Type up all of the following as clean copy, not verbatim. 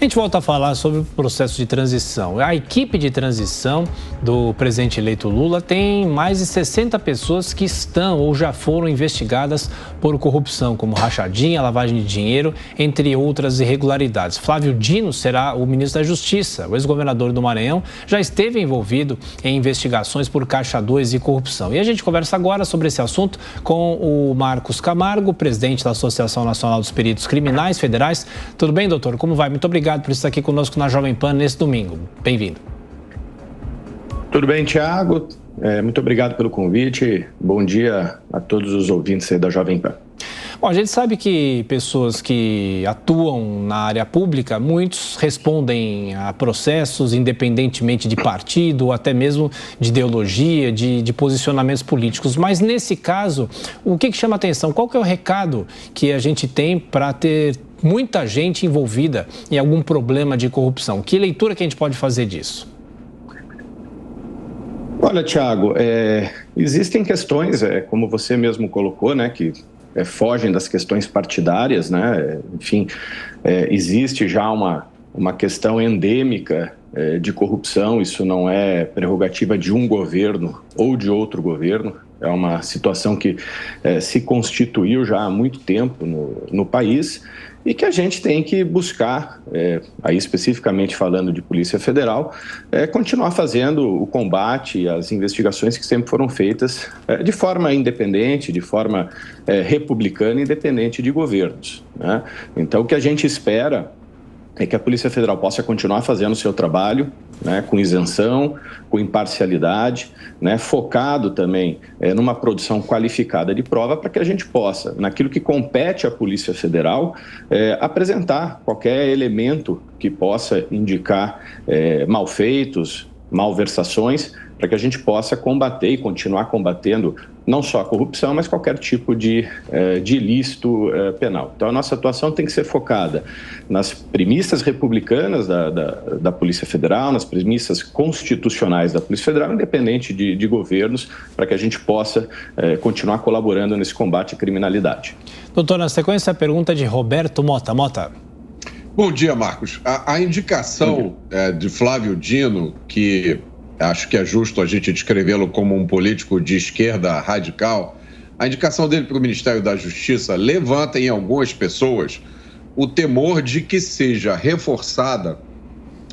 A gente volta a falar sobre o processo de transição. A equipe de transição do presidente eleito Lula tem mais de 60 pessoas que estão ou já foram investigadas por corrupção, como rachadinha, lavagem de dinheiro, entre outras irregularidades. Flávio Dino será o ministro da Justiça. O ex-governador do Maranhão já esteve envolvido em investigações por Caixa 2 e corrupção. E a gente conversa agora sobre esse assunto com o Marcos Camargo, presidente da Associação Nacional dos Peritos Criminais Federais. Tudo bem, doutor? Como vai? Muito obrigado por estar aqui conosco na Jovem Pan nesse domingo. Bem-vindo. Tudo bem, Thiago? Muito obrigado pelo convite. Bom dia a todos os ouvintes aí da Jovem Pan. Bom, a gente sabe que pessoas que atuam na área pública, muitos respondem a processos independentemente de partido ou até mesmo de ideologia, de posicionamentos políticos. Mas nesse caso, o que chama atenção? Qual que é o recado que a gente tem para ter muita gente envolvida em algum problema de corrupção? Que leitura que a gente pode fazer disso? Olha, Thiago, existem questões, como você mesmo colocou, né, que fogem das questões partidárias, né? Enfim, existe já uma questão endêmica de corrupção, isso não é prerrogativa de um governo ou de outro governo, é uma situação que se constituiu já há muito tempo no país e que a gente tem que buscar, aí especificamente falando de Polícia Federal, continuar fazendo o combate e as investigações que sempre foram feitas de forma independente, de forma republicana, independente de governos, né? Então, o que a gente espera é que a Polícia Federal possa continuar fazendo o seu trabalho, né, com isenção, com imparcialidade, né, focado também numa produção qualificada de prova para que a gente possa, naquilo que compete à Polícia Federal, apresentar qualquer elemento que possa indicar malfeitos, malversações, para que a gente possa combater e continuar combatendo não só a corrupção, mas qualquer tipo de ilícito penal. Então, a nossa atuação tem que ser focada nas premissas republicanas da Polícia Federal, nas premissas constitucionais da Polícia Federal, independente de governos, para que a gente possa continuar colaborando nesse combate à criminalidade. Doutor, na sequência, a pergunta de Roberto Mota. Mota. Bom dia, Marcos. A indicação de Flávio Dino, que acho que é justo a gente descrevê-lo como um político de esquerda radical, a indicação dele para o Ministério da Justiça levanta em algumas pessoas o temor de que seja reforçada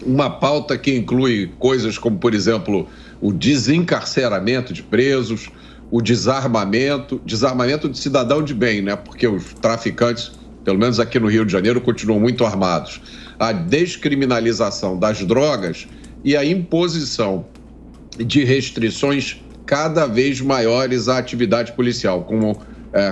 uma pauta que inclui coisas como, por exemplo, o desencarceramento de presos, o desarmamento de cidadão de bem, né? Porque os traficantes, pelo menos aqui no Rio de Janeiro, continuam muito armados. A descriminalização das drogas e a imposição de restrições cada vez maiores à atividade policial,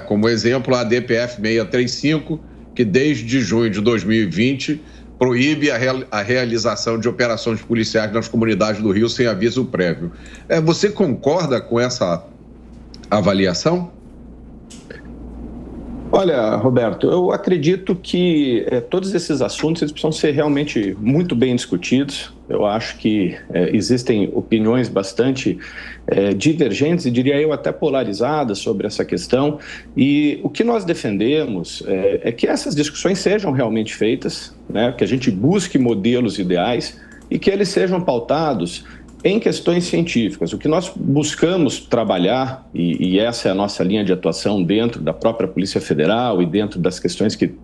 como exemplo a DPF 635, que desde junho de 2020 proíbe a realização de operações policiais nas comunidades do Rio sem aviso prévio. Você concorda com essa avaliação? Olha, Roberto, eu acredito que todos esses assuntos eles precisam ser realmente muito bem discutidos. Eu acho que existem opiniões bastante divergentes e, diria eu, até polarizadas sobre essa questão. E o que nós defendemos é que essas discussões sejam realmente feitas, né? Que a gente busque modelos ideais e que eles sejam pautados em questões científicas. O que nós buscamos trabalhar, e essa é a nossa linha de atuação dentro da própria Polícia Federal e dentro das questões que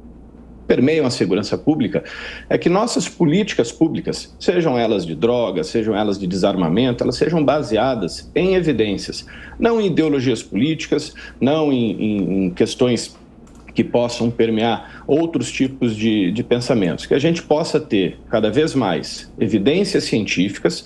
permeiam a segurança pública, é que nossas políticas públicas, sejam elas de drogas, sejam elas de desarmamento, elas sejam baseadas em evidências, não em ideologias políticas, não em questões que possam permear outros tipos de pensamentos, que a gente possa ter cada vez mais evidências científicas,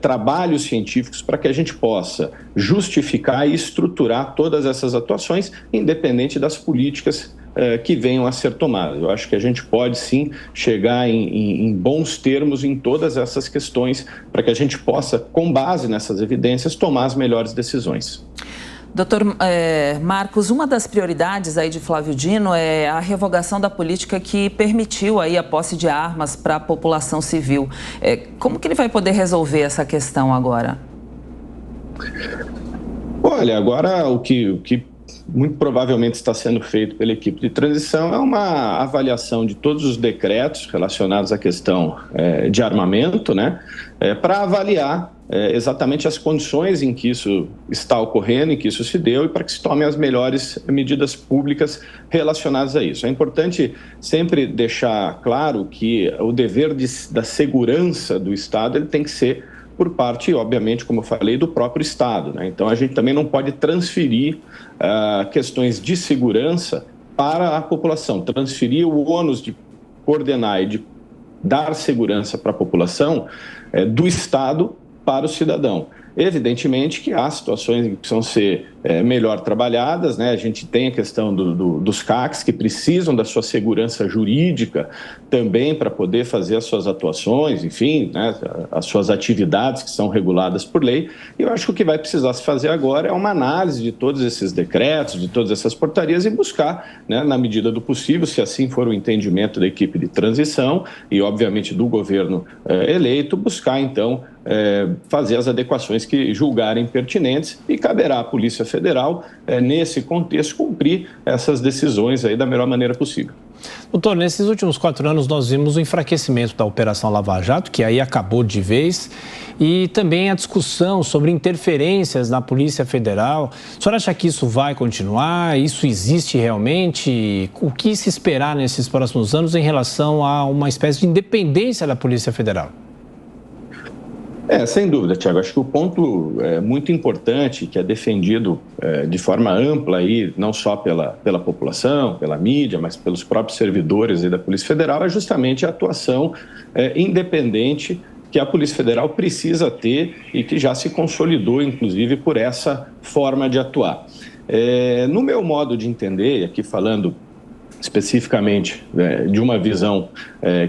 trabalhos científicos para que a gente possa justificar e estruturar todas essas atuações, independente das políticas que venham a ser tomadas. Eu acho que a gente pode sim chegar em bons termos em todas essas questões para que a gente possa, com base nessas evidências, tomar as melhores decisões. Doutor Marcos, uma das prioridades aí de Flávio Dino é a revogação da política que permitiu aí a posse de armas para a população civil. Como que ele vai poder resolver essa questão agora? Olha, agora o que muito provavelmente está sendo feito pela equipe de transição é uma avaliação de todos os decretos relacionados à questão de armamento, né, para avaliar exatamente as condições em que isso está ocorrendo, em que isso se deu, e para que se tomem as melhores medidas públicas relacionadas a isso. É importante sempre deixar claro que o dever da segurança do Estado ele tem que ser por parte, obviamente, como eu falei, do próprio Estado, né? Então, a gente também não pode transferir questões de segurança para a população, transferir o ônus de coordenar e de dar segurança para a população do Estado para o cidadão. Evidentemente que há situações que precisam ser melhor trabalhadas, né? A gente tem a questão dos CACs, que precisam da sua segurança jurídica também para poder fazer as suas atuações, enfim, né? As suas atividades que são reguladas por lei. E eu acho que o que vai precisar se fazer agora é uma análise de todos esses decretos, de todas essas portarias e buscar, né, na medida do possível, se assim for o entendimento da equipe de transição e, obviamente, do governo eleito, buscar, então, fazer as adequações que julgarem pertinentes e caberá à Polícia Federal, nesse contexto, cumprir essas decisões aí da melhor maneira possível. Doutor, nesses últimos 4 anos nós vimos o enfraquecimento da Operação Lava Jato, que aí acabou de vez, e também a discussão sobre interferências na Polícia Federal. O senhor acha que isso vai continuar? Isso existe realmente? O que se esperar nesses próximos anos em relação a uma espécie de independência da Polícia Federal? Sem dúvida, Tiago. Acho que o ponto muito importante, que é defendido de forma ampla, aí, não só pela população, pela mídia, mas pelos próprios servidores aí da Polícia Federal, é justamente a atuação independente que a Polícia Federal precisa ter e que já se consolidou, inclusive, por essa forma de atuar. No meu modo de entender, aqui falando especificamente de uma visão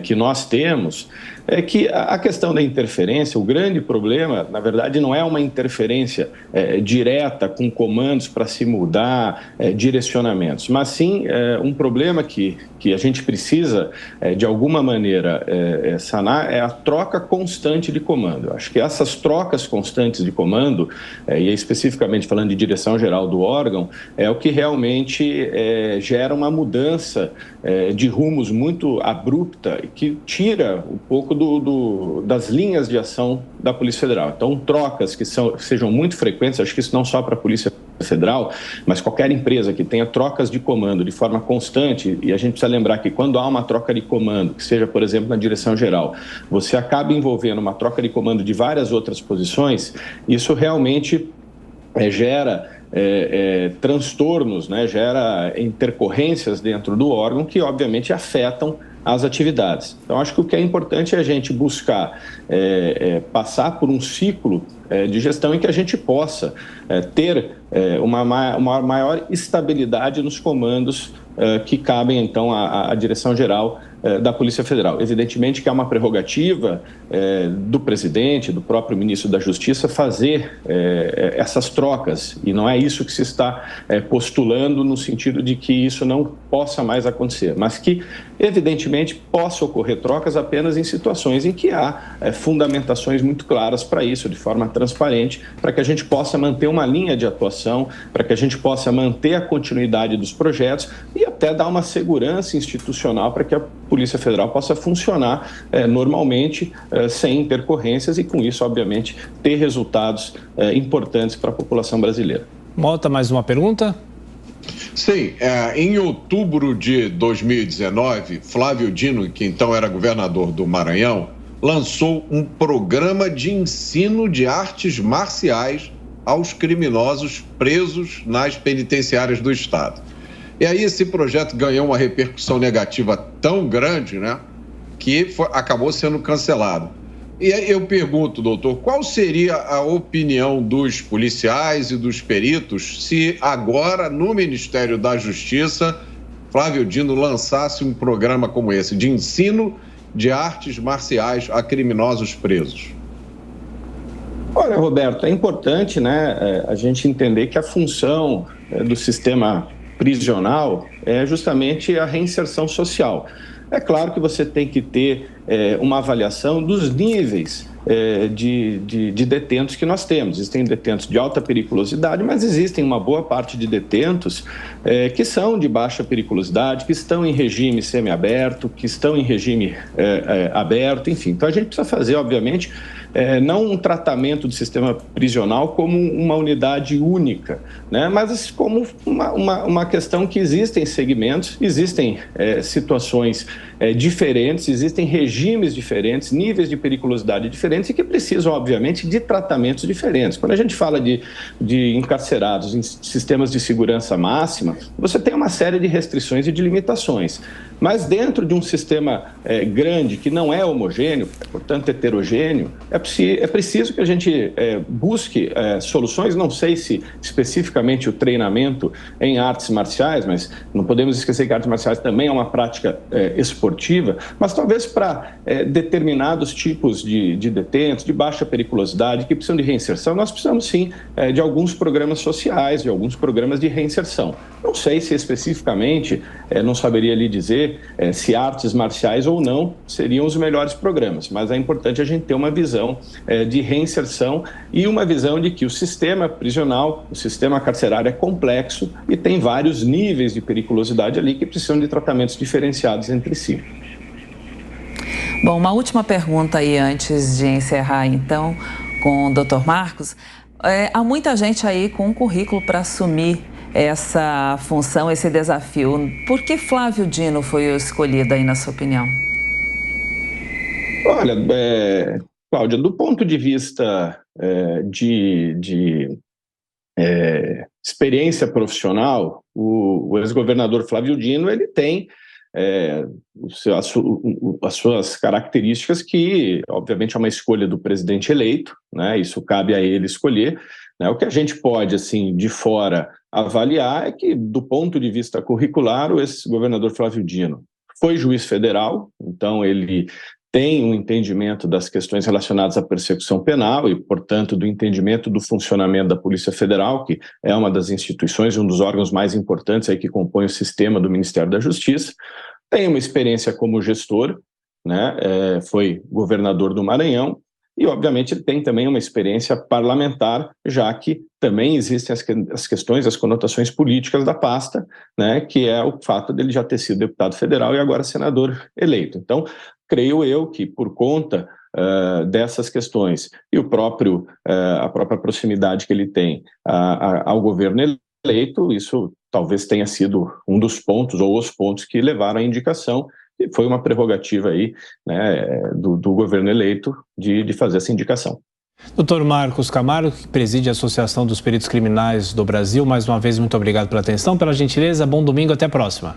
que nós temos, é que a questão da interferência, o grande problema, na verdade, não é uma interferência direta com comandos para se mudar direcionamentos, mas sim um problema que a gente precisa, de alguma maneira, sanar, é a troca constante de comando. Eu acho que essas trocas constantes de comando, e especificamente falando de direção geral do órgão, é o que realmente gera uma mudança de rumos muito abrupta e que tira um pouco das linhas de ação da Polícia Federal. Então, trocas que sejam muito frequentes, acho que isso não só para a Polícia Federal, mas qualquer empresa que tenha trocas de comando de forma constante, e a gente precisa lembrar que quando há uma troca de comando, que seja, por exemplo, na direção geral, você acaba envolvendo uma troca de comando de várias outras posições, isso realmente gera transtornos, né? Gera intercorrências dentro do órgão que, obviamente, afetam as atividades. Então, acho que o que é importante é a gente buscar passar por um ciclo de gestão em que a gente possa ter uma maior estabilidade nos comandos que cabem, então, à direção geral da Polícia Federal. Evidentemente que é uma prerrogativa do presidente, do próprio ministro da Justiça, fazer essas trocas, e não é isso que se está postulando no sentido de que isso não possa mais acontecer, mas que, evidentemente, possa ocorrer trocas apenas em situações em que há fundamentações muito claras para isso, de forma transparente, para que a gente possa manter uma linha de atuação, para que a gente possa manter a continuidade dos projetos e até dar uma segurança institucional para que a Polícia Federal possa funcionar normalmente, sem intercorrências e, com isso, obviamente, ter resultados importantes para a população brasileira. Volta mais uma pergunta? Sim, em outubro de 2019, Flávio Dino, que então era governador do Maranhão, lançou um programa de ensino de artes marciais aos criminosos presos nas penitenciárias do estado. E aí esse projeto ganhou uma repercussão negativa tão grande, né, que acabou sendo cancelado. E aí eu pergunto, doutor, qual seria a opinião dos policiais e dos peritos se agora, no Ministério da Justiça, Flávio Dino lançasse um programa como esse, de ensino de artes marciais a criminosos presos? Olha, Roberto, é importante, né, a gente entender que a função do sistema prisional é justamente a reinserção social. É claro que você tem que ter uma avaliação dos níveis de detentos que nós temos. Existem detentos de alta periculosidade, mas existem uma boa parte de detentos que são de baixa periculosidade, que estão em regime semiaberto, que estão em regime aberto, enfim. Então a gente precisa fazer, obviamente, não um tratamento do sistema prisional como uma unidade única, né? Mas como uma questão que existem segmentos, existem situações diferentes, existem regimes diferentes, níveis de periculosidade diferentes e que precisam, obviamente, de tratamentos diferentes. Quando a gente fala de encarcerados em sistemas de segurança máxima, você tem uma série de restrições e de limitações. Mas dentro de um sistema grande, que não é homogêneo, portanto heterogêneo, é preciso que a gente busque soluções. Não sei se especificamente o treinamento em artes marciais, mas não podemos esquecer que artes marciais também é uma prática esportiva, mas talvez para determinados tipos de detentos, de baixa periculosidade, que precisam de reinserção, nós precisamos sim de alguns programas sociais, de alguns programas de reinserção. Não sei se especificamente, não saberia lhe dizer se artes marciais ou não seriam os melhores programas, mas é importante a gente ter uma visão de reinserção e uma visão de que o sistema prisional, o sistema carcerário é complexo e tem vários níveis de periculosidade ali que precisam de tratamentos diferenciados entre si. Bom, uma última pergunta aí antes de encerrar então com o Dr. Marcos. Há muita gente aí com um currículo para assumir essa função, esse desafio. Por que Flávio Dino foi o escolhido aí, na sua opinião? Olha, Cláudia, do ponto de vista de experiência profissional, o ex-governador Flávio Dino, ele tem as suas características que, obviamente, é uma escolha do presidente eleito, né? Isso cabe a ele escolher, né? O que a gente pode, assim, de fora avaliar é que, do ponto de vista curricular, o ex-governador Flávio Dino foi juiz federal, então ele tem um entendimento das questões relacionadas à persecução penal e, portanto, do entendimento do funcionamento da Polícia Federal, que é uma das instituições, um dos órgãos mais importantes aí que compõe o sistema do Ministério da Justiça. Tem uma experiência como gestor, né? Foi governador do Maranhão e, obviamente, ele tem também uma experiência parlamentar, já que também existem as questões, as conotações políticas da pasta, né? Que é o fato dele já ter sido deputado federal e agora senador eleito. Então, creio eu que, por conta dessas questões e a própria proximidade que ele tem ao governo eleito, isso talvez tenha sido um dos pontos ou os pontos que levaram à indicação, e foi uma prerrogativa aí, né, do governo eleito de fazer essa indicação. Dr. Marcos Camargo, que preside a Associação dos Peritos Criminais do Brasil, mais uma vez, muito obrigado pela atenção, pela gentileza, bom domingo, até a próxima.